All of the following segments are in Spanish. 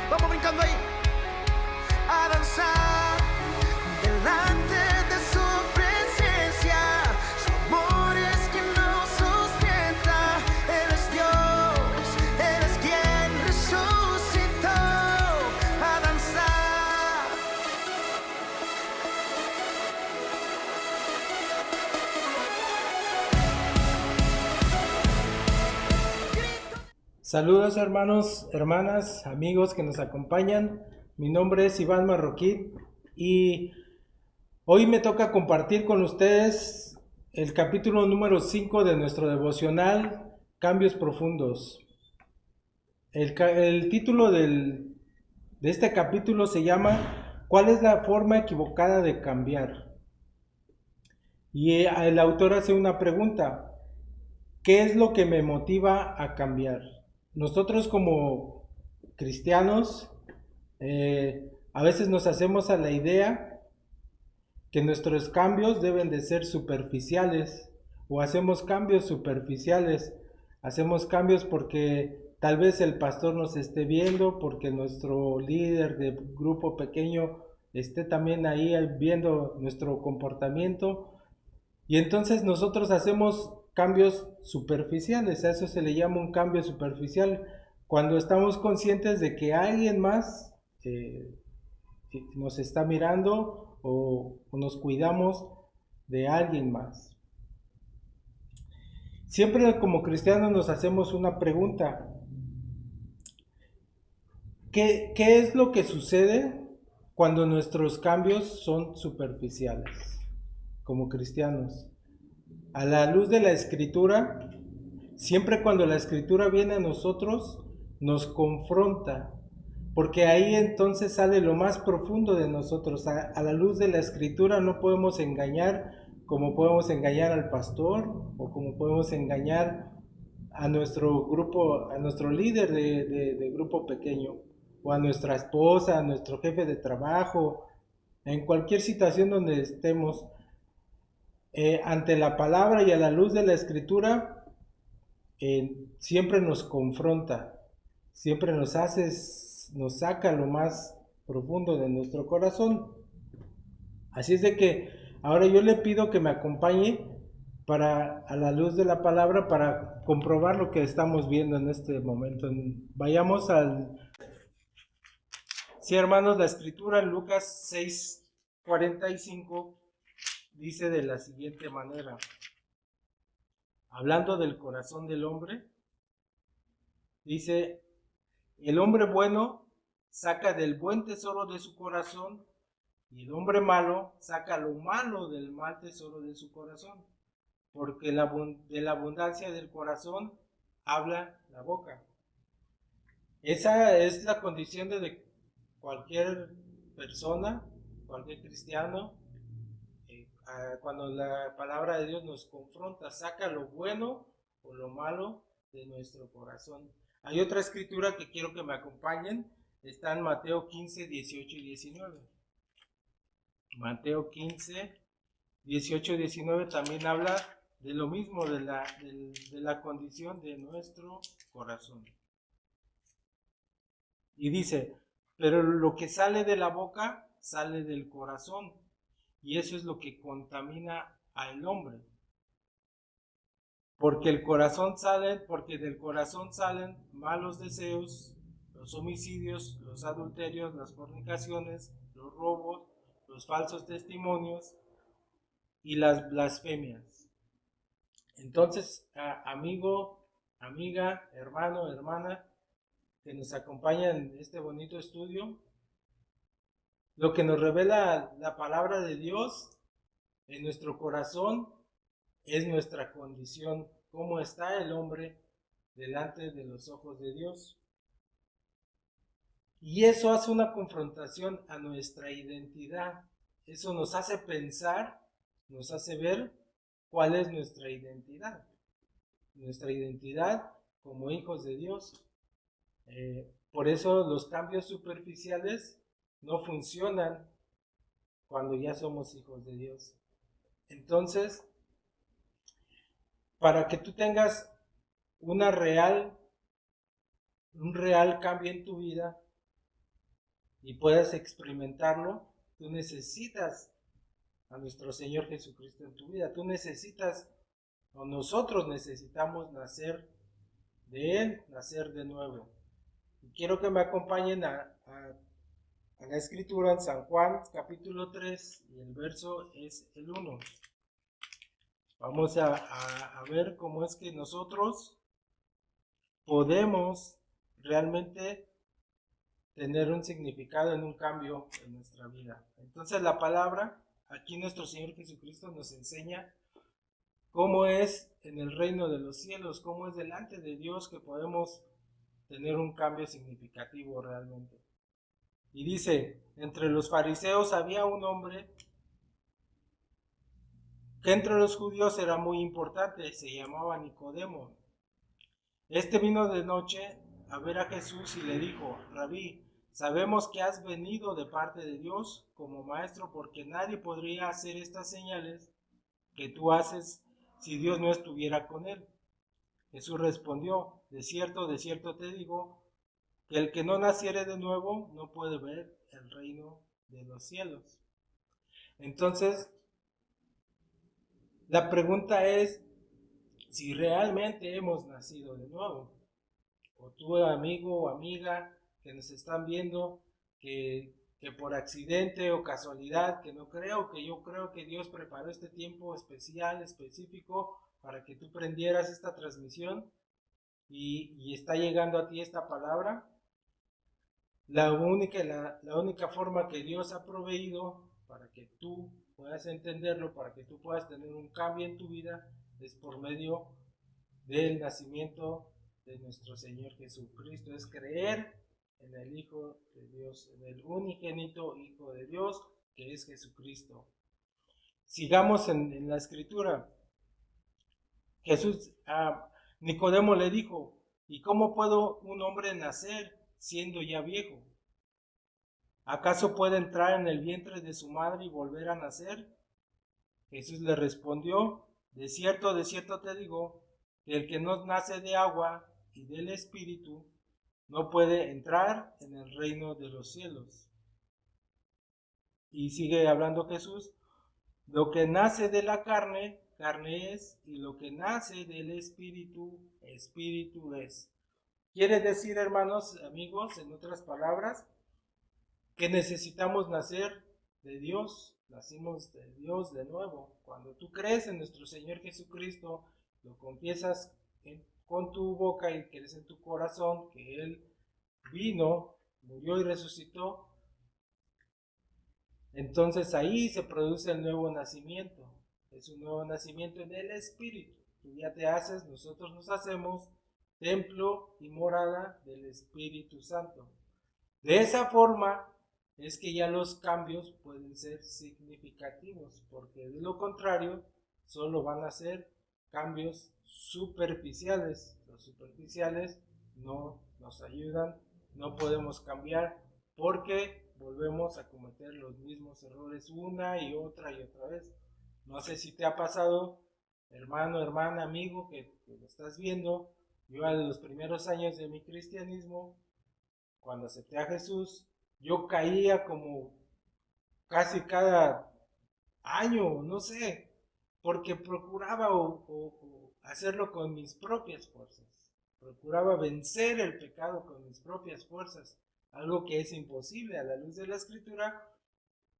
Vamos brincando ahí. A danzar delante de su presencia. Su amor es quien nos sustenta. Él es Dios, Él es quien resucitó. A danzar. Saludos hermanos, hermanas, amigos que nos acompañan. Mi nombre es Iván Marroquín y hoy me toca compartir con ustedes el capítulo número 5 de nuestro devocional Cambios Profundos. El título de este capítulo se llama ¿Cuál es la forma equivocada de cambiar? Y el autor hace una pregunta: ¿qué es lo que me motiva a cambiar? Nosotros como cristianos a veces nos hacemos a la idea que nuestros cambios deben de ser superficiales, o hacemos cambios superficiales, hacemos cambios porque tal vez el pastor nos esté viendo, porque nuestro líder de grupo pequeño esté también ahí viendo nuestro comportamiento, y entonces nosotros hacemos cambios superficiales. A eso se le llama un cambio superficial, cuando estamos conscientes de que alguien más nos está mirando, o nos cuidamos de alguien más. Siempre como cristianos nos hacemos una pregunta: ¿qué es lo que sucede cuando nuestros cambios son superficiales como cristianos? A la luz de la Escritura, siempre cuando la Escritura viene a nosotros, nos confronta, porque ahí entonces sale lo más profundo de nosotros. A la luz de la Escritura no podemos engañar como podemos engañar al pastor, o como podemos engañar a nuestro grupo, a nuestro líder de grupo pequeño, o a nuestra esposa, a nuestro jefe de trabajo, en cualquier situación donde estemos. Ante la palabra y a la luz de la Escritura, siempre nos confronta, siempre nos saca lo más profundo de nuestro corazón. Así es de que ahora yo le pido que me acompañe a la luz de la palabra, para comprobar lo que estamos viendo en este momento. Vayamos Sí, hermanos, la Escritura en Lucas 6:45 dice de la siguiente manera, hablando del corazón del hombre, dice: el hombre bueno saca del buen tesoro de su corazón, y el hombre malo saca lo malo del mal tesoro de su corazón, porque de la abundancia del corazón habla la boca. Esa es la condición de cualquier persona, cualquier cristiano. Cuando la palabra de Dios nos confronta, saca lo bueno o lo malo de nuestro corazón. Hay otra escritura que quiero que me acompañen, está en Mateo 15, 18 y 19. Mateo 15, 18 y 19 también habla de lo mismo, de la condición de nuestro corazón. Y dice: pero lo que sale de la boca sale del corazón, y eso es lo que contamina al hombre. Porque del corazón salen malos deseos, los homicidios, los adulterios, las fornicaciones, los robos, los falsos testimonios y las blasfemias. Entonces, amigo, amiga, hermano, hermana, que nos acompaña en este bonito estudio, lo que nos revela la palabra de Dios en nuestro corazón es nuestra condición, cómo está el hombre delante de los ojos de Dios. Y eso hace una confrontación a nuestra identidad. Eso nos hace pensar, nos hace ver cuál es nuestra identidad. Nuestra identidad como hijos de Dios. Por eso los cambios superficiales no funcionan cuando ya somos hijos de Dios. Entonces, para que tú tengas un real cambio en tu vida, y puedas experimentarlo, tú necesitas a nuestro Señor Jesucristo en tu vida. Tú necesitas, o nosotros necesitamos nacer de Él, nacer de nuevo. Y quiero que me acompañen a la escritura en San Juan capítulo 3 y el verso es el 1. Vamos a ver cómo es que nosotros podemos realmente tener un significado en un cambio en nuestra vida. Entonces la palabra, aquí nuestro Señor Jesucristo nos enseña cómo es en el reino de los cielos, cómo es delante de Dios que podemos tener un cambio significativo realmente. Y dice, entre los fariseos había un hombre que entre los judíos era muy importante, se llamaba Nicodemo. Este vino de noche a ver a Jesús y le dijo, Rabí, sabemos que has venido de parte de Dios como maestro, porque nadie podría hacer estas señales que tú haces si Dios no estuviera con él. Jesús respondió, de cierto te digo, que el que no naciere de nuevo no puede ver el reino de los cielos. Entonces, la pregunta es si realmente hemos nacido de nuevo. O tú, amigo o amiga que nos están viendo, que por accidente o casualidad, que no creo, que yo creo que Dios preparó este tiempo especial, específico, para que tú prendieras esta transmisión y está llegando a ti esta palabra. La única forma que Dios ha proveído para que tú puedas entenderlo, para que tú puedas tener un cambio en tu vida, es por medio del nacimiento de nuestro Señor Jesucristo. Es creer en el Hijo de Dios, en el unigénito Hijo de Dios, que es Jesucristo. Sigamos en la escritura. Jesús a Nicodemo le dijo, ¿y cómo puede un hombre nacer siendo ya viejo? ¿Acaso puede entrar en el vientre de su madre y volver a nacer? Jesús le respondió, de cierto te digo, que el que no nace de agua y del Espíritu no puede entrar en el reino de los cielos. Y sigue hablando Jesús, lo que nace de la carne, carne es, y lo que nace del Espíritu, Espíritu es. Quiere decir, hermanos, amigos, en otras palabras, que necesitamos nacer de Dios, nacimos de Dios de nuevo. Cuando tú crees en nuestro Señor Jesucristo, lo confiesas con tu boca y crees en tu corazón que Él vino, murió y resucitó, entonces ahí se produce el nuevo nacimiento. Es un nuevo nacimiento en el Espíritu. Tú ya te haces, nosotros nos hacemos templo y morada del Espíritu Santo. De esa forma es que ya los cambios pueden ser significativos, porque de lo contrario solo van a ser cambios superficiales. Los superficiales no nos ayudan, no podemos cambiar porque volvemos a cometer los mismos errores una y otra vez. No sé si te ha pasado, hermano, hermana, amigo, que lo estás viendo. Yo en los primeros años de mi cristianismo, cuando acepté a Jesús, yo caía como casi cada año, no sé, porque procuraba o hacerlo con mis propias fuerzas. Procuraba vencer el pecado con mis propias fuerzas, algo que es imposible a la luz de la Escritura.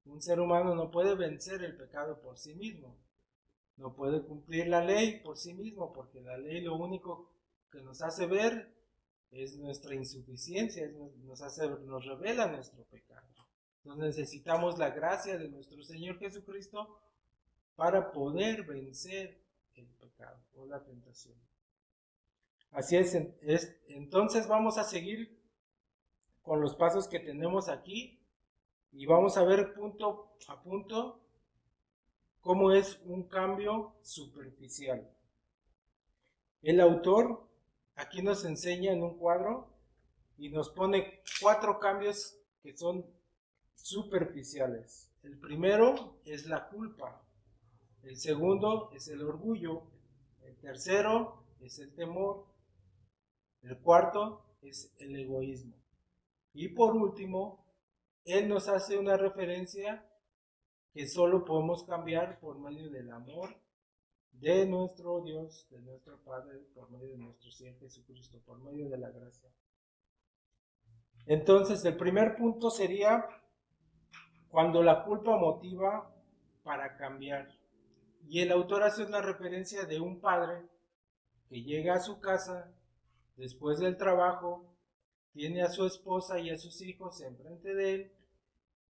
Un ser humano no puede vencer el pecado por sí mismo, no puede cumplir la ley por sí mismo, porque la ley lo único que nos hace ver es nuestra insuficiencia, nos revela nuestro pecado. Entonces necesitamos la gracia de nuestro Señor Jesucristo para poder vencer el pecado o la tentación. Así es, entonces vamos a seguir con los pasos que tenemos aquí y vamos a ver punto a punto cómo es un cambio superficial. El autor aquí nos enseña en un cuadro y nos pone 4 cambios que son superficiales. El primero es la culpa, el segundo es el orgullo, el tercero es el temor, el cuarto es el egoísmo y por último Él nos hace una referencia que solo podemos cambiar por medio del amor de nuestro Dios, de nuestro Padre, por medio de nuestro Señor Jesucristo, por medio de la gracia. Entonces, el primer punto sería cuando la culpa motiva para cambiar. Y el autor hace una referencia de un padre que llega a su casa después del trabajo, tiene a su esposa y a sus hijos enfrente de él,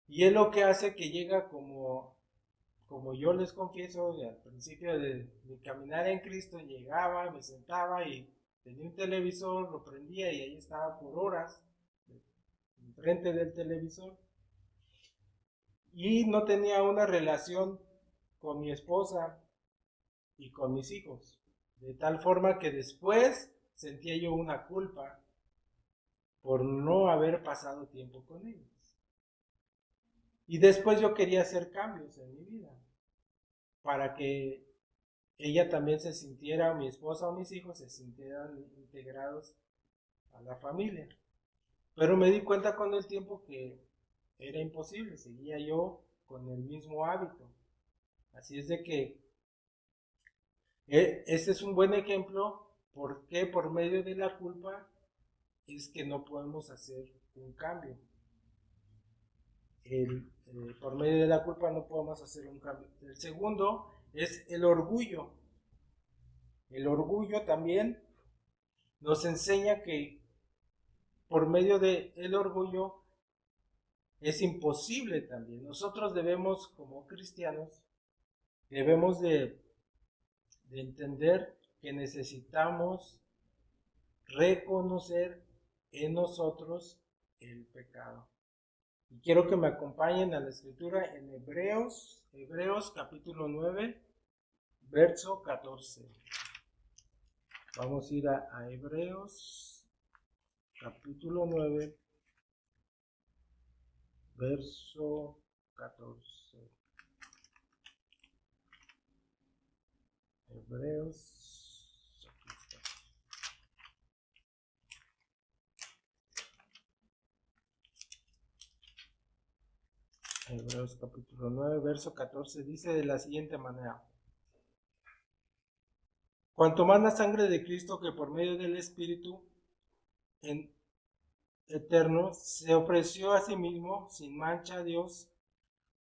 y él lo que hace que llega como yo les confieso, al principio de mi caminar en Cristo, llegaba, me sentaba y tenía un televisor, lo prendía y ahí estaba por horas enfrente del televisor. Y no tenía una relación con mi esposa y con mis hijos. De tal forma que después sentía yo una culpa por no haber pasado tiempo con ellos. Y después yo quería hacer cambios en mi vida para que ella también se sintiera, mi esposa o mis hijos se sintieran integrados a la familia. Pero me di cuenta con el tiempo que era imposible, seguía yo con el mismo hábito. Así es de que este es un buen ejemplo porque por medio de la culpa es que no podemos hacer un cambio. Por medio de la culpa no podemos hacer un cambio. El segundo es el orgullo. El orgullo también nos enseña que por medio del orgullo es imposible también. Nosotros debemos, como cristianos, debemos de entender que necesitamos reconocer en nosotros el pecado. Y quiero que me acompañen a la escritura en Hebreos capítulo 9, verso 14. Vamos a ir a Hebreos capítulo 9, verso 14. Hebreos, aquí está. Hebreos capítulo 9, verso 14 dice de la siguiente manera: cuanto más la sangre de Cristo, que por medio del Espíritu eterno se ofreció a sí mismo sin mancha a Dios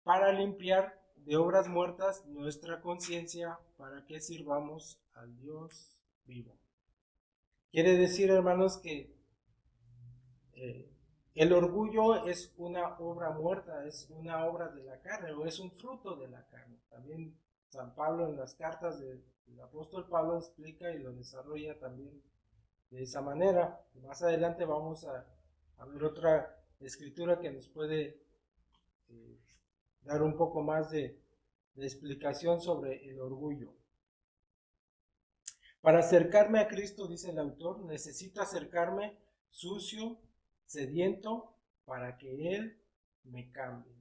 para limpiar de obras muertas nuestra conciencia, para que sirvamos al Dios vivo. Quiere decir, hermanos, que el orgullo es una obra muerta, es una obra de la carne, o es un fruto de la carne. También San Pablo en las cartas del apóstol Pablo explica y lo desarrolla también de esa manera. Más adelante vamos a ver otra escritura que nos puede dar un poco más de explicación sobre el orgullo. Para acercarme a Cristo, dice el autor, necesito acercarme sucio, sediento, para que Él me cambie.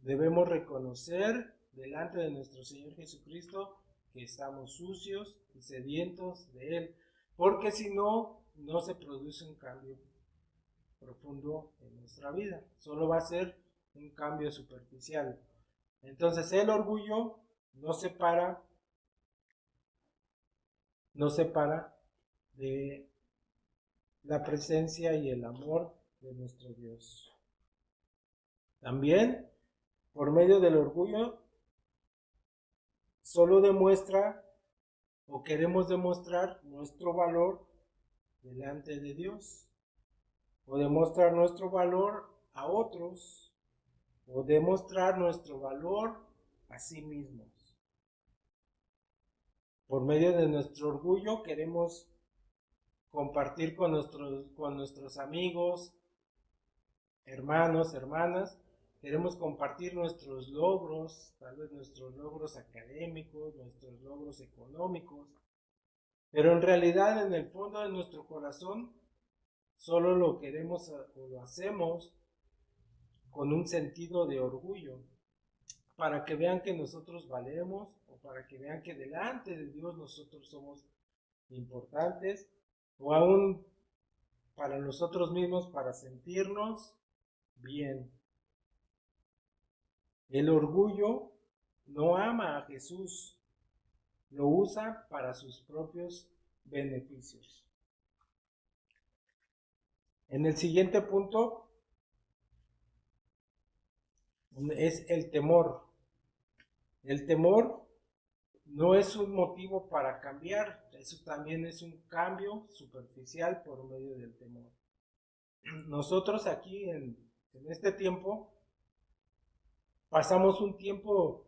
Debemos reconocer delante de nuestro Señor Jesucristo que estamos sucios y sedientos de Él, porque si no, no se produce un cambio profundo en nuestra vida, solo va a ser un cambio superficial. Entonces el orgullo nos separa de la presencia y el amor de nuestro Dios. También, por medio del orgullo, solo demuestra o queremos demostrar nuestro valor delante de Dios, o demostrar nuestro valor a otros, o demostrar nuestro valor a sí mismos. Por medio de nuestro orgullo queremos compartir con nuestros amigos, hermanos, hermanas, queremos compartir nuestros logros, tal vez nuestros logros académicos, nuestros logros económicos, pero en realidad en el fondo de nuestro corazón solo lo queremos o lo hacemos con un sentido de orgullo, para que vean que nosotros valemos, o para que vean que delante de Dios nosotros somos importantes, o aún para nosotros mismos, para sentirnos bien. El orgullo no ama a Jesús, lo usa para sus propios beneficios. En el siguiente punto es el temor. El temor no es un motivo para cambiar, eso también es un cambio superficial por medio del temor. Nosotros aquí en este tiempo pasamos un tiempo,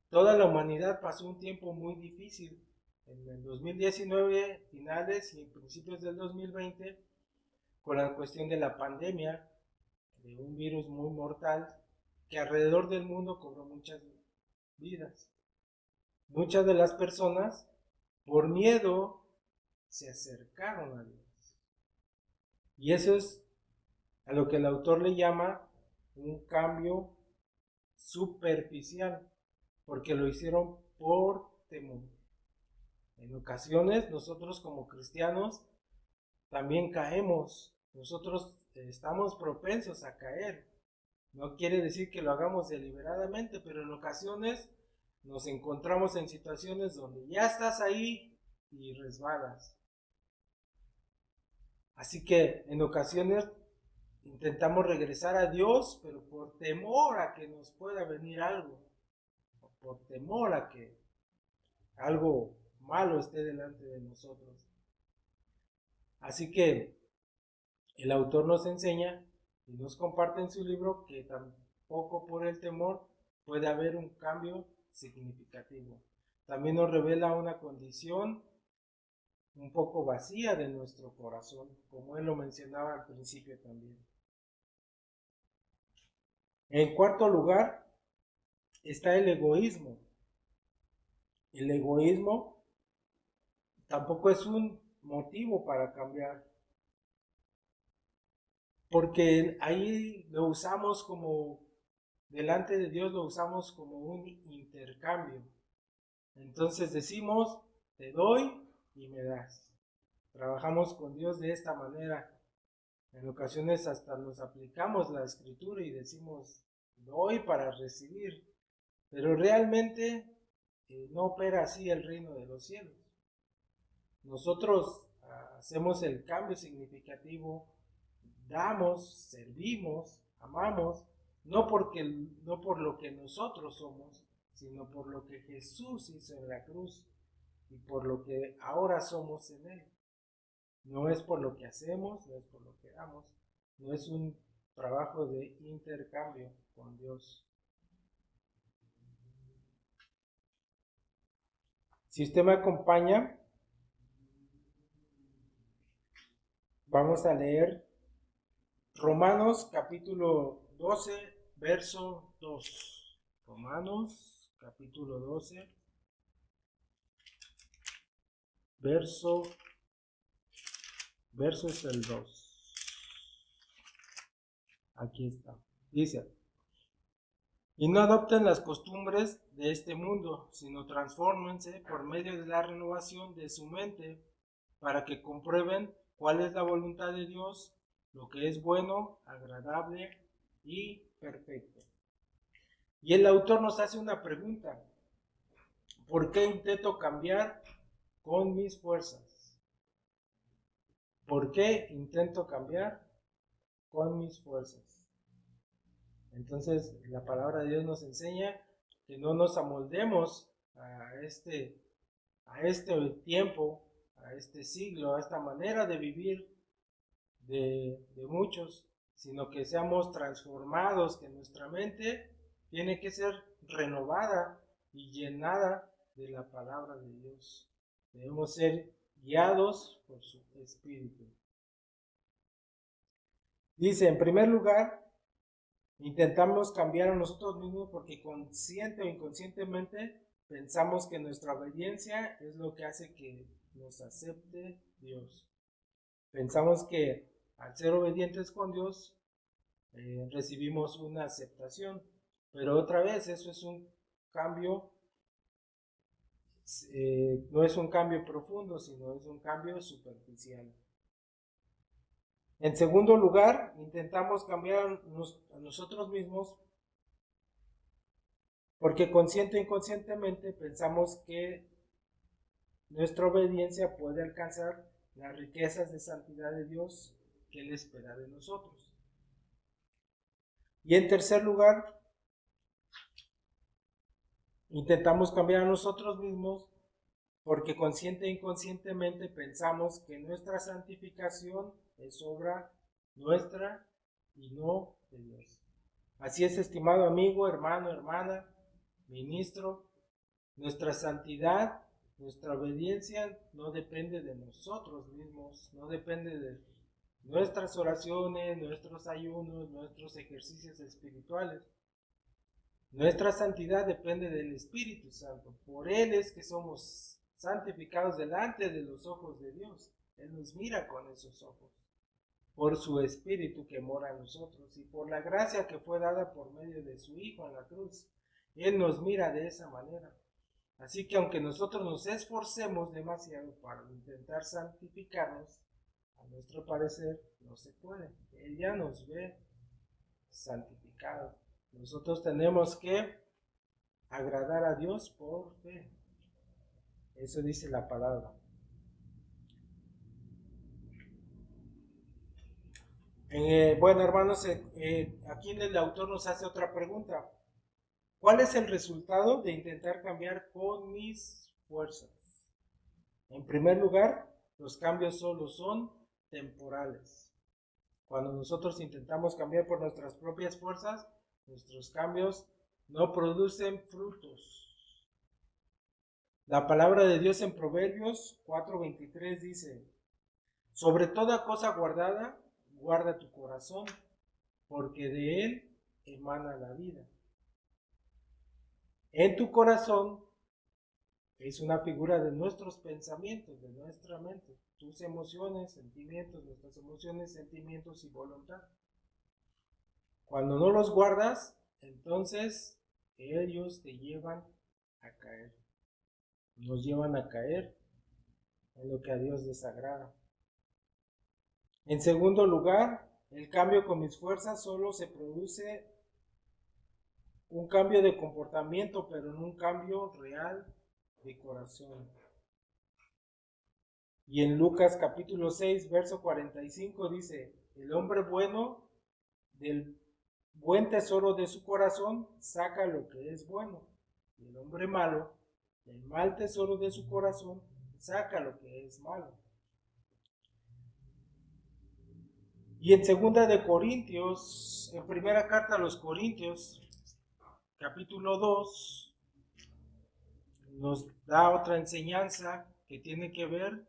toda la humanidad pasó un tiempo muy difícil. En el 2019, finales y principios del 2020, con la cuestión de la pandemia, de un virus muy mortal que alrededor del mundo cobró muchas vidas. Muchas de las personas, por miedo, se acercaron a Dios. Y eso es a lo que el autor le llama un cambio superficial, porque lo hicieron por temor. En ocasiones nosotros como cristianos también caemos, nosotros estamos propensos a caer. No quiere decir que lo hagamos deliberadamente, pero en ocasiones nos encontramos en situaciones donde ya estás ahí y resbalas. Así que en ocasiones intentamos regresar a Dios, pero por temor a que nos pueda venir algo, por temor a que algo malo esté delante de nosotros. Así que el autor nos enseña y nos comparte en su libro que tampoco por el temor puede haber un cambio significativo. También nos revela una condición un poco vacía de nuestro corazón, como él lo mencionaba al principio también. En cuarto lugar está el egoísmo. El egoísmo tampoco es un motivo para cambiar, porque ahí lo usamos como, delante de Dios lo usamos como un intercambio. Entonces decimos, te doy y me das. Trabajamos con Dios de esta manera. En ocasiones hasta nos aplicamos la escritura y decimos, doy para recibir. Pero realmente no opera así el reino de los cielos. Nosotros hacemos el cambio significativo, damos, servimos, amamos, no por lo que nosotros somos, sino por lo que Jesús hizo en la cruz y por lo que ahora somos en Él. No es por lo que hacemos, no es por lo que damos, no es un trabajo de intercambio con Dios. Si usted me acompaña, vamos a leer Romanos capítulo 12, verso 2. Romanos capítulo 12, verso es el 2. Aquí está. Dice, y no adopten las costumbres de este mundo, sino transfórmense por medio de la renovación de su mente, para que comprueben cuál es la voluntad de Dios, lo que es bueno, agradable y perfecto. Y el autor nos hace una pregunta: ¿por qué intento cambiar con mis fuerzas? ¿Por qué intento cambiar con mis fuerzas? Entonces la palabra de Dios nos enseña que no nos amoldemos a este tiempo, a este siglo, a esta manera de vivir de muchos, sino que seamos transformados, que nuestra mente tiene que ser renovada y llenada de la palabra de Dios. Debemos ser guiados por su Espíritu. Dice, en primer lugar, intentamos cambiar a nosotros mismos porque consciente o inconscientemente pensamos que nuestra obediencia es lo que hace que nos acepte Dios. Pensamos que al ser obedientes con Dios recibimos una aceptación, pero otra vez eso es un cambio, no es un cambio profundo, sino es un cambio superficial. En segundo lugar, intentamos cambiar a nosotros mismos Porque consciente e inconscientemente pensamos que nuestra obediencia puede alcanzar las riquezas de santidad de Dios que Él espera de nosotros. Y en tercer lugar, intentamos cambiar a nosotros mismos porque consciente e inconscientemente pensamos que nuestra santificación es obra nuestra y no de Dios. Así es, estimado amigo, hermano, hermana, ministro, nuestra santidad, nuestra obediencia no depende de nosotros mismos, no depende de nuestras oraciones, nuestros ayunos, nuestros ejercicios espirituales. Nuestra santidad depende del Espíritu Santo. Por Él es que somos santificados delante de los ojos de Dios. Él nos mira con esos ojos. Por su Espíritu que mora en nosotros y por la gracia que fue dada por medio de su Hijo en la cruz. Él nos mira de esa manera. Así que aunque nosotros nos esforcemos demasiado para intentar santificarnos, a nuestro parecer no se puede. Él ya nos ve santificados. Nosotros tenemos que agradar a Dios por fe. Eso dice la palabra. Bueno, hermanos, aquí el autor nos hace otra pregunta. ¿Cuál es el resultado de intentar cambiar con mis fuerzas? En primer lugar, los cambios solo son temporales. Cuando nosotros intentamos cambiar por nuestras propias fuerzas, nuestros cambios no producen frutos. La palabra de Dios en Proverbios 4:23 dice: sobre toda cosa guardada, guarda tu corazón, porque de él emana la vida. En tu corazón es una figura de nuestros pensamientos, de nuestra mente, tus emociones, sentimientos, nuestras emociones, sentimientos y voluntad. Cuando no los guardas, entonces ellos te llevan a caer. Nos llevan a caer en lo que a Dios desagrada. En segundo lugar, el cambio con mis fuerzas solo se produce un cambio de comportamiento, pero no un cambio real de corazón. Y en Lucas capítulo 6, verso 45 dice: el hombre bueno del buen tesoro de su corazón saca lo que es bueno, y el hombre malo del mal tesoro de su corazón saca lo que es malo. Y en segunda de Corintios, en primera carta a los Corintios, capítulo 2, nos da otra enseñanza que tiene que ver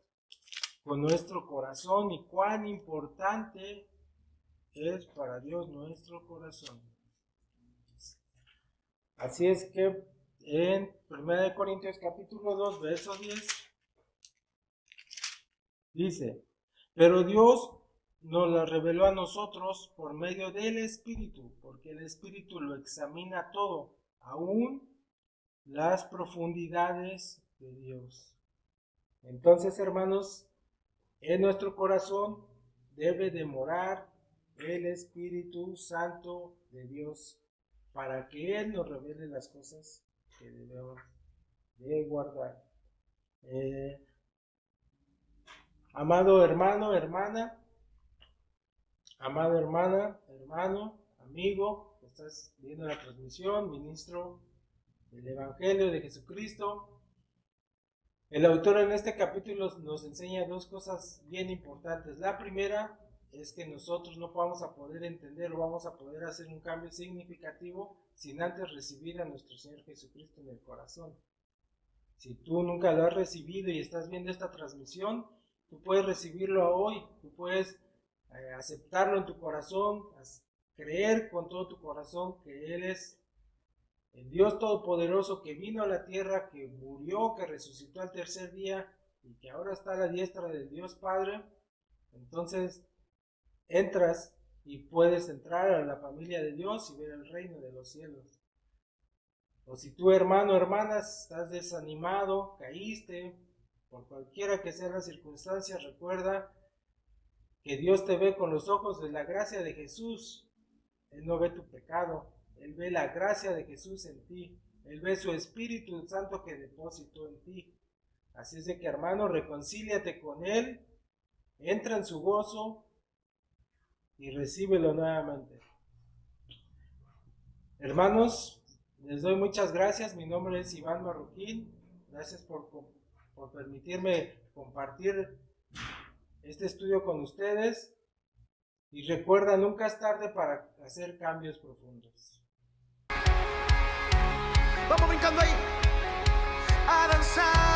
con nuestro corazón y cuán importante es para Dios nuestro corazón. Así es que en 1 Corintios capítulo 2, verso 10, dice: pero Dios nos la reveló a nosotros por medio del Espíritu, porque el Espíritu lo examina todo, aún las profundidades de Dios. Entonces, hermanos, en nuestro corazón debe de morar el Espíritu Santo de Dios para que Él nos revele las cosas que debemos de guardar. Amado hermano, hermana, amada hermana, hermano, amigo, que estás viendo la transmisión, ministro del Evangelio de Jesucristo. El autor en este capítulo nos enseña dos cosas bien importantes. La primera es que nosotros no vamos a poder entender o vamos a poder hacer un cambio significativo sin antes recibir a nuestro Señor Jesucristo en el corazón. Si tú nunca lo has recibido y estás viendo esta transmisión, tú puedes recibirlo hoy, tú puedes aceptarlo en tu corazón, creer con todo tu corazón que Él es el Dios Todopoderoso que vino a la tierra, que murió, que resucitó al tercer día y que ahora está a la diestra del Dios Padre. Entonces entras y puedes entrar a la familia de Dios y ver el reino de los cielos. O si tú, hermano, hermana, estás desanimado, caíste, por cualquiera que sea la circunstancia, recuerda que Dios te ve con los ojos de la gracia de Jesús. Él no ve tu pecado, Él ve la gracia de Jesús en ti. Él ve su Espíritu Santo que depositó en ti. Así es de que, hermano, reconcíliate con Él, entra en su gozo y recíbelo nuevamente. Hermanos, les doy muchas gracias. Mi nombre es Iván Marroquín. Gracias por permitirme compartir este estudio con ustedes. Y recuerda, nunca es tarde para hacer cambios profundos. Vamos brincando ahí a danzar.